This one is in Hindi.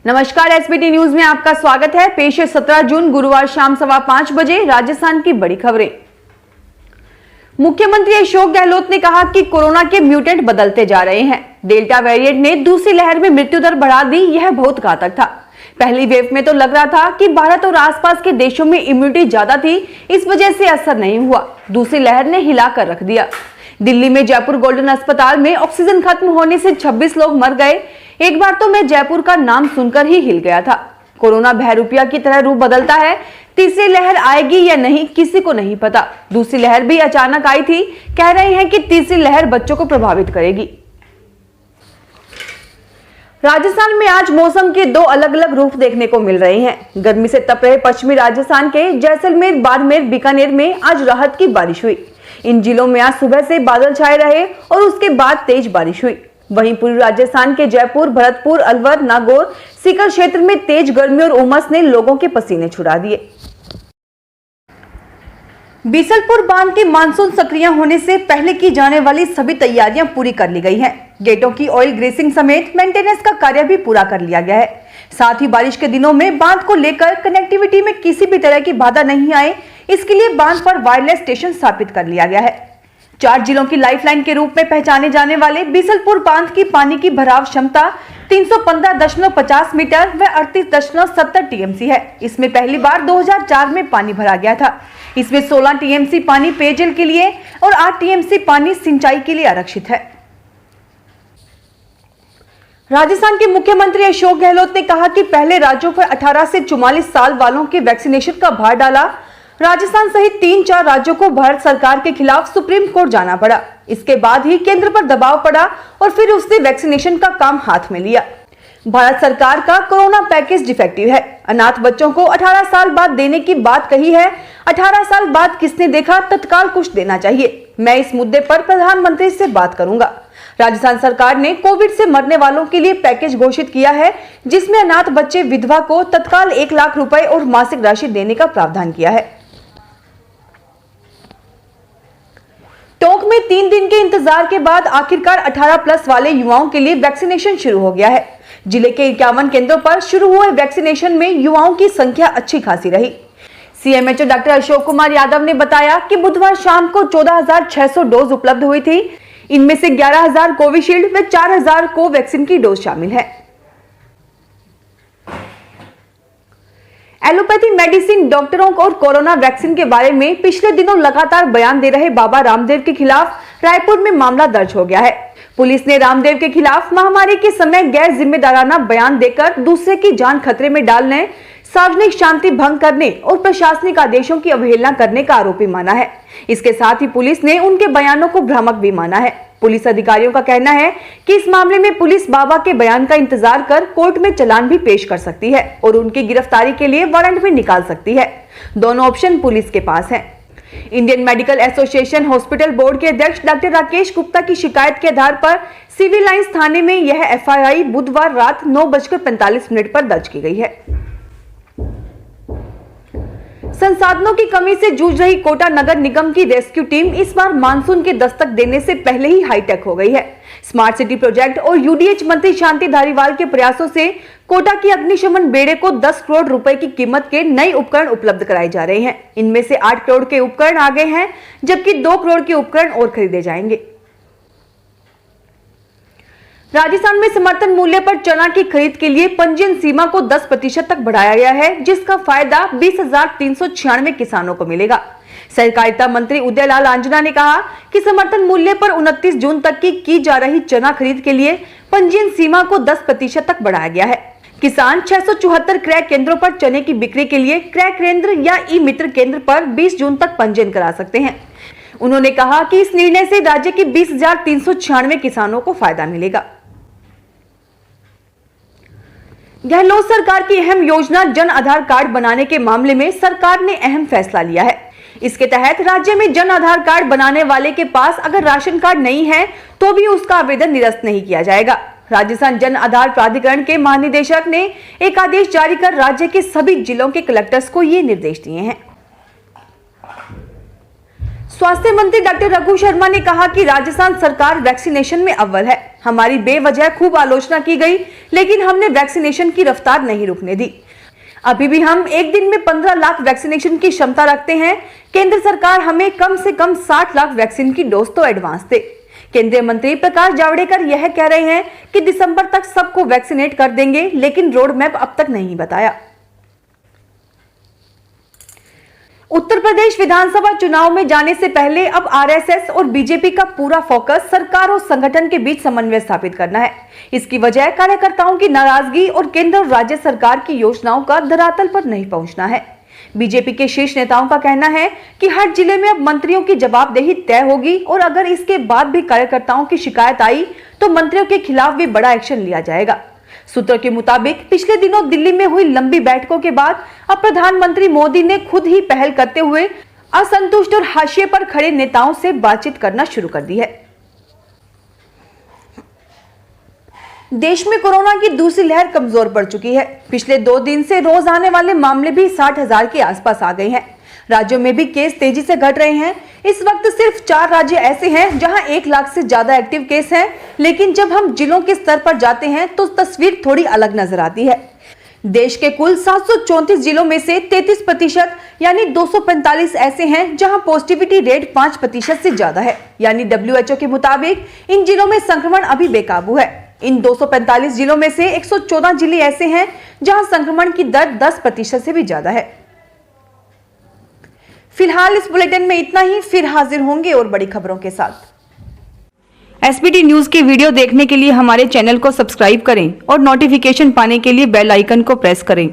नमस्कार, एसबीटी न्यूज में आपका स्वागत है। पेश है 17 जून गुरुवार शाम 5:15 बजे राजस्थान की बड़ी खबरें। मुख्यमंत्री अशोक गहलोत ने कहा कि कोरोना के म्यूटेंट बदलते जा रहे हैं। डेल्टा वेरिएंट ने दूसरी लहर में मृत्यु दर बढ़ा दी, यह बहुत घातक था। पहली वेव में तो लग रहा था कि भारत और आसपास के देशों में इम्यूनिटी ज्यादा थी, इस वजह से असर नहीं हुआ। दूसरी लहर ने हिलाकर रख दिया। दिल्ली में जयपुर गोल्डन अस्पताल में ऑक्सीजन खत्म होने से 26 लोग मर गए। एक बार तो मैं जयपुर का नाम सुनकर ही हिल गया था। कोरोना बहरूपिया की तरह रूप बदलता है। तीसरी लहर आएगी या नहीं, किसी को नहीं पता। दूसरी लहर भी अचानक आई थी। कह रहे हैं कि तीसरी लहर बच्चों को प्रभावित करेगी। राजस्थान में आज मौसम के दो अलग अलग रूप देखने को मिल रहे हैं। गर्मी से तप रहे पश्चिमी राजस्थान के जैसलमेर, बाड़मेर, बीकानेर में आज राहत की बारिश हुई। इन जिलों में आज सुबह से बादल छाए रहे और उसके बाद तेज बारिश हुई। वहीं पूर्वी राजस्थान के जयपुर, भरतपुर, अलवर, नागौर, सीकर क्षेत्र में तेज गर्मी और उमस ने लोगों के पसीने छुड़ा दिए। बीसलपुर बांध के मानसून सक्रिय होने से पहले की जाने वाली सभी तैयारियां पूरी कर ली गई हैं। गेटों की ऑयल ग्रेसिंग समेत मेंटेनेंस का कार्य भी पूरा कर लिया गया है। साथ ही बारिश के दिनों में बांध को लेकर कनेक्टिविटी में किसी भी तरह की बाधा नहीं आए, इसके लिए बांध पर वायरलेस स्टेशन स्थापित कर लिया गया है। 4 जिलों की लाइफलाइन के रूप में पहचाने जाने वाले बीसलपुर बांध की पानी की भराव क्षमता 315.50 मीटर व 38.70 टीएमसी है। इसमें पहली बार 2004 में पानी भरा गया था। इसमें 16 टीएमसी पानी पेयजल के लिए और 8 टीएमसी पानी सिंचाई के लिए आरक्षित है। राजस्थान के मुख्यमंत्री अशोक गहलोत ने कहा कि पहले राज्यों पर 18 से 44 साल वालों के वैक्सीनेशन का भार डाला। राजस्थान सहित 3-4 राज्यों को भारत सरकार के खिलाफ सुप्रीम कोर्ट जाना पड़ा। इसके बाद ही केंद्र पर दबाव पड़ा और फिर उसने वैक्सीनेशन का काम हाथ में लिया। भारत सरकार का कोरोना पैकेज डिफेक्टिव है। अनाथ बच्चों को 18 साल बाद देने की बात कही है। 18 साल बाद किसने देखा, तत्काल कुछ देना चाहिए। मैं इस मुद्दे पर प्रधानमंत्री से बात करूंगा। राजस्थान सरकार ने कोविड से मरने वालों के लिए पैकेज घोषित किया है, जिसमें अनाथ बच्चे, विधवा को तत्काल 1 लाख रुपए और मासिक राशि देने का प्रावधान किया है। टोंक में 3 दिन के इंतजार के बाद आखिरकार 18+ वाले युवाओं के लिए वैक्सीनेशन शुरू हो गया है। जिले के 51 केंद्रों पर शुरू हुए वैक्सीनेशन में युवाओं की संख्या अच्छी खासी रही। सीएमएचओ डॉक्टर अशोक कुमार यादव ने बताया कि बुधवार शाम को 14,600 डोज उपलब्ध हुई थी। इनमें से 11,000 कोविशील्ड व 4,000 कोवैक्सीन की डोज शामिल है। एलोपैथी मेडिसिन डॉक्टरों और कोरोना वैक्सीन के बारे में पिछले दिनों लगातार बयान दे रहे बाबा रामदेव के खिलाफ रायपुर में मामला दर्ज हो गया है। पुलिस ने रामदेव के खिलाफ महामारी के समय गैर जिम्मेदाराना बयान देकर दूसरे की जान खतरे में डालने, सार्वजनिक शांति भंग करने और प्रशासनिक आदेशों की अवहेलना करने का आरोपी माना है। इसके साथ ही पुलिस ने उनके बयानों को भ्रामक भी माना है। पुलिस अधिकारियों का कहना है कि इस मामले में पुलिस बाबा के बयान का इंतजार कर कोर्ट में चालान भी पेश कर सकती है और उनकी गिरफ्तारी के लिए वारंट भी निकाल सकती है। दोनों ऑप्शन पुलिस के पास हैं। Indian medical association hospital board के अध्यक्ष डॉक्टर राकेश गुप्ता की शिकायत के आधार पर सिविल लाइंस थाने में यह एफआईआर बुधवार रात 9:45 पर दर्ज की गई है। संसाधनों की कमी से जूझ रही कोटा नगर निगम की रेस्क्यू टीम इस बार मानसून के दस्तक देने से पहले ही हाईटेक हो गई है। स्मार्ट सिटी प्रोजेक्ट और यूडीएच मंत्री शांति धारीवाल के प्रयासों से कोटा की अग्निशमन बेड़े को 10 करोड़ रुपए की कीमत के नए उपकरण उपलब्ध कराए जा रहे हैं। इनमें से 8 करोड़ के उपकरण आ गए हैं, जबकि 2 करोड़ के उपकरण और खरीदे जाएंगे। राजस्थान में समर्थन मूल्य पर चना की खरीद के लिए पंजीयन सीमा को 10% तक बढ़ाया गया है, जिसका फायदा 20,396 किसानों को मिलेगा। सहकारिता मंत्री उदयलाल आंजना ने कहा कि समर्थन मूल्य पर 29 जून तक की जा रही चना खरीद के लिए पंजीयन सीमा को 10% तक बढ़ाया गया है। किसान 674 क्रय केंद्रों पर चने की बिक्री के लिए क्रय केंद्र या ई मित्र केंद्र पर 20 जून तक पंजीयन करा सकते हैं। उन्होंने कहा कि इस निर्णय से राज्य के 20,396 किसानों को फायदा मिलेगा। गहलोत सरकार की अहम योजना जन आधार कार्ड बनाने के मामले में सरकार ने अहम फैसला लिया है। इसके तहत राज्य में जन आधार कार्ड बनाने वाले के पास अगर राशन कार्ड नहीं है तो भी उसका आवेदन निरस्त नहीं किया जाएगा। राजस्थान जन आधार प्राधिकरण के महानिदेशक ने एक आदेश जारी कर राज्य के सभी जिलों के कलेक्टर्स को ये निर्देश दिए हैं। स्वास्थ्य मंत्री डॉक्टर रघु शर्मा ने कहा कि राजस्थान सरकार वैक्सीनेशन में अव्वल है। हमारी बेवजह खूब आलोचना की गई, लेकिन हमने वैक्सीनेशन की रफ्तार नहीं रुकने दी। अभी भी हम एक दिन में 15 लाख वैक्सीनेशन की क्षमता रखते हैं। केंद्र सरकार हमें कम से कम 60 लाख वैक्सीन की डोज तो एडवांस दे। केंद्रीय मंत्री प्रकाश जावड़ेकर यह कह रहे हैं कि दिसंबर तक सबको वैक्सीनेट कर देंगे, लेकिन रोड मैप अब तक नहीं बताया। उत्तर प्रदेश विधानसभा चुनाव में जाने से पहले अब आरएसएस और बीजेपी का पूरा फोकस सरकार और संगठन के बीच समन्वय स्थापित करना है। इसकी वजह कार्यकर्ताओं की नाराजगी और केंद्र और राज्य सरकार की योजनाओं का धरातल पर नहीं पहुंचना है। बीजेपी के शीर्ष नेताओं का कहना है कि हर जिले में अब मंत्रियों की जवाबदेही तय होगी और अगर इसके बाद भी कार्यकर्ताओं की शिकायत आई तो मंत्रियों के खिलाफ भी बड़ा एक्शन लिया जाएगा। सूत्रों के मुताबिक पिछले दिनों दिल्ली में हुई लंबी बैठकों के बाद अब प्रधानमंत्री मोदी ने खुद ही पहल करते हुए असंतुष्ट और हाशिए पर खड़े नेताओं से बातचीत करना शुरू कर दी है। देश में कोरोना की दूसरी लहर कमजोर पड़ चुकी है। पिछले 2 दिन से रोज आने वाले मामले भी 60,000 के आसपास आ गए हैं। राज्यों में भी केस तेजी से घट रहे हैं। इस वक्त सिर्फ 4 राज्य ऐसे हैं जहां 1 लाख से ज्यादा एक्टिव केस हैं, लेकिन जब हम जिलों के स्तर पर जाते हैं तो तस्वीर थोड़ी अलग नजर आती है। देश के कुल 734 जिलों में से 33% यानी 245 ऐसे हैं जहां पॉजिटिविटी रेट 5% से ज्यादा है। यानी WHO के मुताबिक इन जिलों में संक्रमण अभी बेकाबू है। इन 245 जिलों में से 114 जिले ऐसे हैं जहां संक्रमण की दर 10% से भी ज्यादा है। फिलहाल इस बुलेटिन में इतना ही। फिर हाजिर होंगे और बड़ी खबरों के साथ। एसबीटी न्यूज के वीडियो देखने के लिए हमारे चैनल को सब्सक्राइब करें और नोटिफिकेशन पाने के लिए बेल आइकन को प्रेस करें।